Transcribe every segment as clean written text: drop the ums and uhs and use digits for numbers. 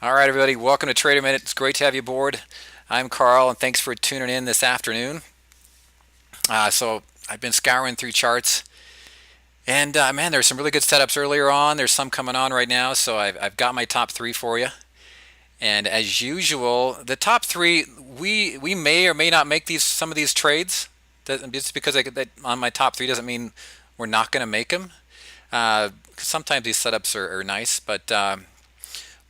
All right, everybody, welcome to Trader Minute. It's great to have you aboard. I'm Carl, and thanks for tuning in this afternoon. So I've been scouring through charts, and man, there's some really good setups earlier on. There's some coming on right now, so I've got my top three for you. And as usual, the top three, we may or may not make some of these trades. Just because on my top three doesn't mean we're not going to make them. 'Cause sometimes these setups are nice, but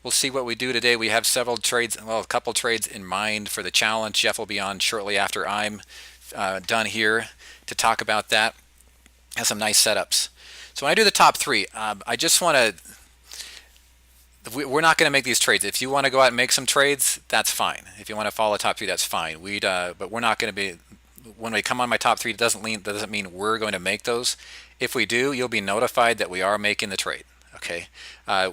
we'll see what we do today. We have several trades, well, a couple trades in mind for the challenge. Jeff will be on shortly after I'm done here to talk about that. Has some nice setups. So when I do the top three, I just want to. We're not going to make these trades. If you want to go out and make some trades, that's fine. If you want to follow the top three, that's fine. But we're not going to be. When we come on my top three, that doesn't mean we're going to make those. If we do, you'll be notified that we are making the trade. Okay.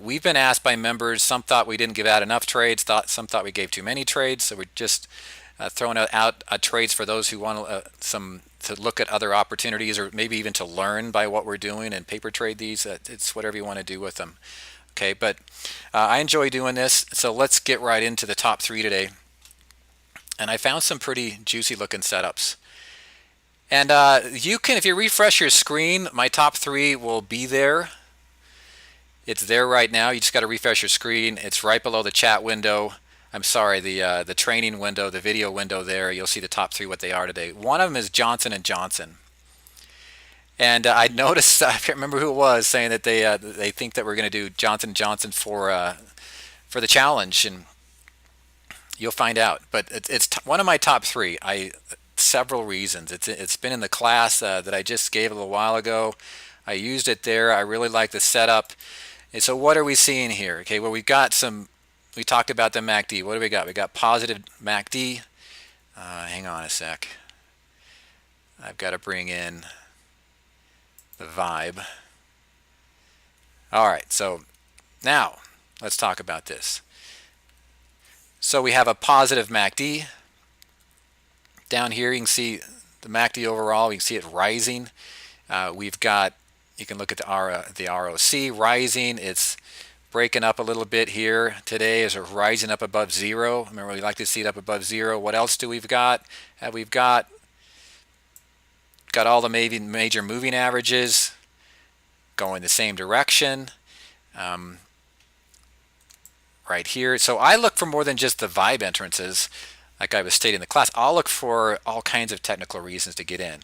We've been asked by members. Some thought we didn't give out enough trades. Some thought we gave too many trades. So we're just throwing out trades for those who want some to look at other opportunities, or maybe even to learn by what we're doing and paper trade these. It's whatever you want to do with them. Okay, but I enjoy doing this. So let's get right into the top three today. And I found some pretty juicy looking setups. And you can, if you refresh your screen, my top three will be there. It's there right now. You just got to refresh your screen. It's right below the chat window. I'm sorry, the training window, the video window there. You'll see the top three, what they are today. One of them is Johnson and Johnson. And I noticed, I can't remember who it was, saying that they think that we're going to do Johnson and Johnson for the challenge, and you'll find out. But it's one of my top three. Several reasons. It's been in the class that I just gave a little while ago. I used it there. I really like the setup. And so what are we seeing here? Okay, well, we talked about the MACD. What do we got? We got positive MACD. Hang on a sec. I've got to bring in the vibe. All right, so now let's talk about this. So we have a positive MACD. Down here you can see the MACD overall. You can see it rising. We've got, you can look at the ROC rising. It's breaking up a little bit here today as it's rising up above zero. Remember, we like to see it up above zero. What else do we've got? We've got all the major moving averages going the same direction. Right here. So I look for more than just the vibe entrances, like I was stating in the class. I'll look for all kinds of technical reasons to get in.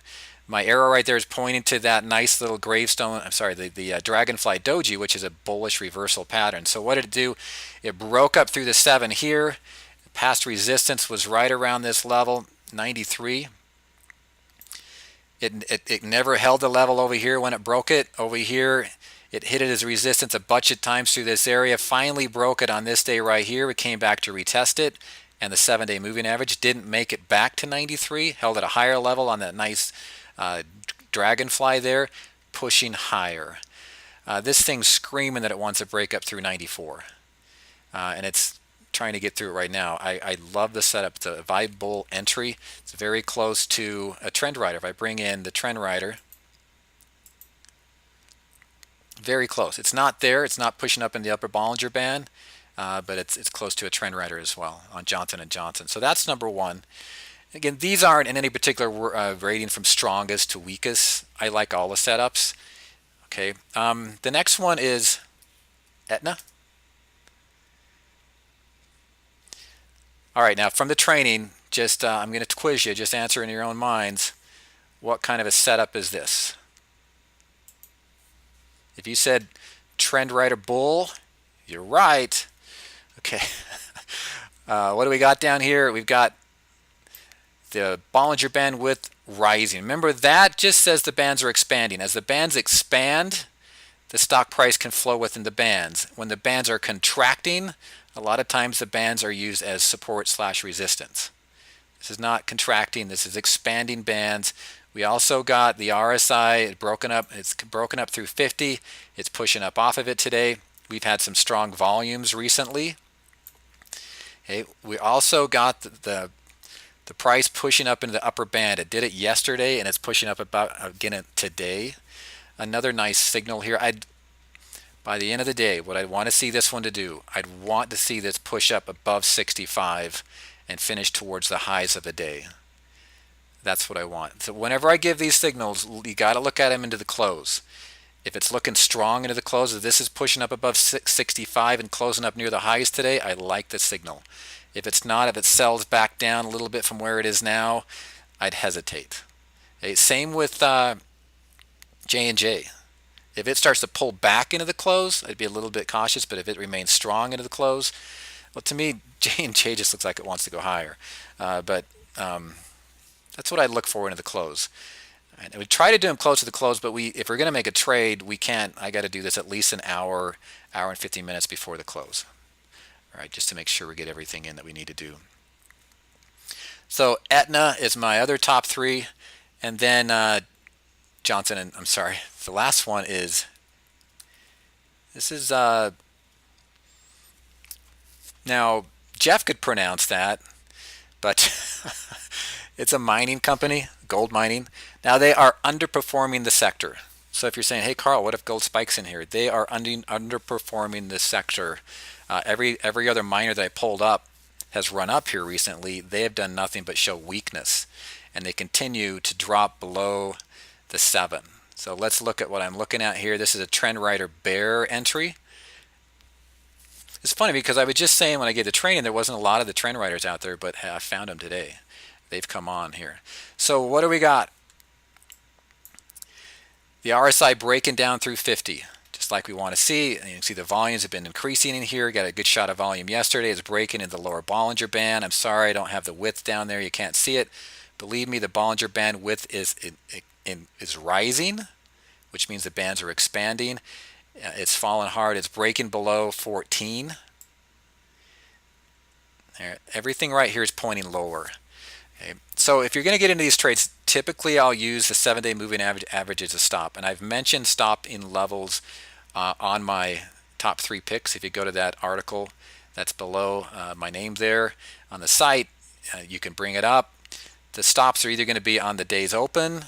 My arrow right there is pointing to that nice little gravestone, I'm sorry, the Dragonfly Doji, which is a bullish reversal pattern. So what did it do? It broke up through the 7 here. Past resistance was right around this level, 93. It never held the level over here when it broke it. Over here, it hit it as resistance a bunch of times through this area. Finally broke it on this day right here. It came back to retest it. And the 7-day moving average didn't make it back to 93. Held at a higher level on that nice dragonfly there, pushing higher. This thing's screaming that it wants to break up through 94. And it's trying to get through it right now. I love the setup. It's a vibe bull entry. It's very close to a trend rider. If I bring in the trend rider, very close. It's not there. It's not pushing up in the upper Bollinger Band, but it's close to a trend rider as well on Johnson and Johnson. So that's number one. Again, these aren't in any particular rating from strongest to weakest. I like all the setups. Okay. The next one is Aetna. All right. Now from the training, just I'm going to quiz you. Just answer in your own minds. What kind of a setup is this? If you said trend rider bull, you're right. Okay. What do we got down here? We've got the Bollinger Band width rising. Remember, that just says the bands are expanding. As the bands expand, the stock price can flow within the bands. When the bands are contracting, a lot of times the bands are used as support/resistance. This is not contracting. This is expanding bands. We also got the RSI. It's broken up through 50. It's pushing up off of it today. We've had some strong volumes recently. Okay. We also got the price pushing up into the upper band. It did it yesterday, and it's pushing up about again today. Another nice signal here. by the end of the day, what I'd want to see this one to do, I'd want to see this push up above 65 and finish towards the highs of the day. That's what I want. So whenever I give these signals, you got to look at them into the close. If it's looking strong into the close, if this is pushing up above 65 and closing up near the highs today, I like the signal. If it's not, if it sells back down a little bit from where it is now, I'd hesitate. Okay, same with J&J. If it starts to pull back into the close, I'd be a little bit cautious, but if it remains strong into the close, well, to me, J&J just looks like it wants to go higher. But that's what I look for into the close. And we try to do them close to the close, but if we're going to make a trade, we can't. I got to do this at least an hour and 15 minutes before the close. All right, just to make sure we get everything in that we need to do. So Aetna is my other top three, and then Johnson and I'm sorry, the last one is now Jeff could pronounce that, but it's a mining company, gold mining. Now they are underperforming the sector. So if you're saying, hey Carl, what if gold spikes in here? They are underperforming the sector. Every other miner that I pulled up has run up here recently. They have done nothing but show weakness, and they continue to drop below the 7. So let's look at what I'm looking at here. This is a trend rider bear entry. It's funny because I was just saying when I gave the training there wasn't a lot of the trend riders out there, but I found them today. They've come on here. So what do we got? The RSI breaking down through 50, just like we want to see. And you can see the volumes have been increasing in here. Got a good shot of volume yesterday. It's breaking in the lower Bollinger Band. I'm sorry I don't have the width down there. You can't see it. Believe me, the Bollinger Band width is rising, which means the bands are expanding. It's fallen hard. It's breaking below 14. There, everything right here is pointing lower. Okay. So if you're going to get into these trades, typically I'll use the 7-day moving average as a stop. And I've mentioned stop in levels on my top 3 picks. If you go to that article that's below my name there on the site, you can bring it up. The stops are either going to be on the day's open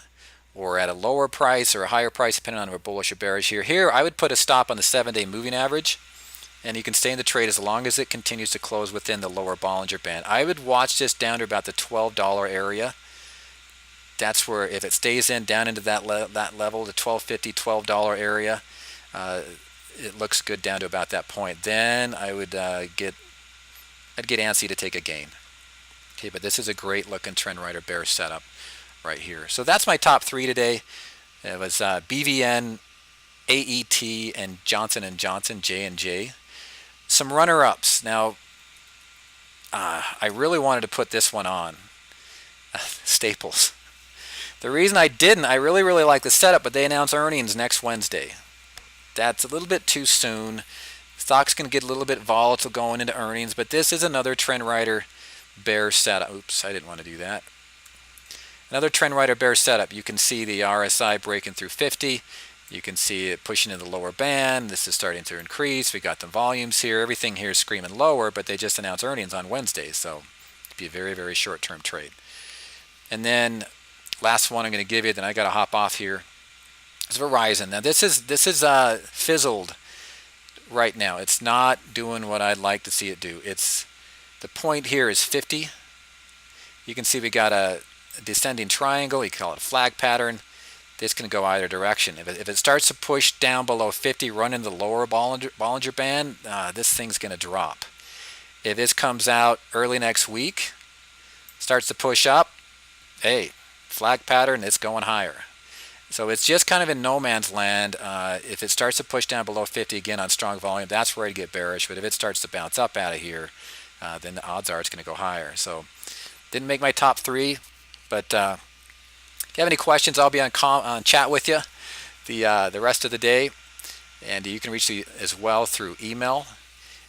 or at a lower price or a higher price, depending on if we're bullish or bearish here. Here, I would put a stop on the 7-day moving average, and you can stay in the trade as long as it continues to close within the lower Bollinger Band. I would watch this down to about the $12 area. That's where, if it stays down into that level, the $12.50, $12 area, it looks good down to about that point. Then I would I'd get antsy to take a gain. Okay, but this is a great looking trend rider bear setup right here. So that's my top 3 today. It was BVN, AET, and Johnson & Johnson, J&J. Some runner-ups. Now, I really wanted to put this one on, Staples. The reason I didn't, I really like the setup, but they announce earnings next Wednesday. That's a little bit too soon. Stocks can get a little bit volatile going into earnings, but this is another trend rider bear setup. Oops, I didn't want to do that. Another trend rider bear setup. You can see the RSI breaking through 50. You can see it pushing in the lower band. This is starting to increase. We got the volumes here. Everything here is screaming lower, but they just announced earnings on Wednesday, so it'd be a very short-term trade. And then last one I'm going to give you, then I got to hop off here, is Verizon. Now this is fizzled right now. It's not doing what I'd like to see it do. The point here is 50. You can see we got a descending triangle. You can call it a flag pattern. This can go either direction. If it starts to push down below 50, run in the lower Bollinger Band, this thing's going to drop. If this comes out early next week, starts to push up, hey, flag pattern, it's going higher. So it's just kind of in no man's land. If it starts to push down below 50 again on strong volume, that's where I'd get bearish. But if it starts to bounce up out of here, then the odds are it's going to go higher. So didn't make my top 3, but if you have any questions, I'll be on chat with you the rest of the day. And you can reach me as well through email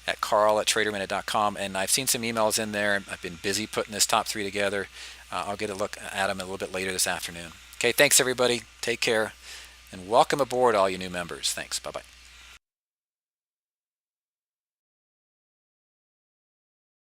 at carl@traderminute.com. And I've seen some emails in there. I've been busy putting this top 3 together. I'll get a look at them a little bit later this afternoon. Okay, thanks everybody. Take care. And welcome aboard all you new members. Thanks. Bye-bye.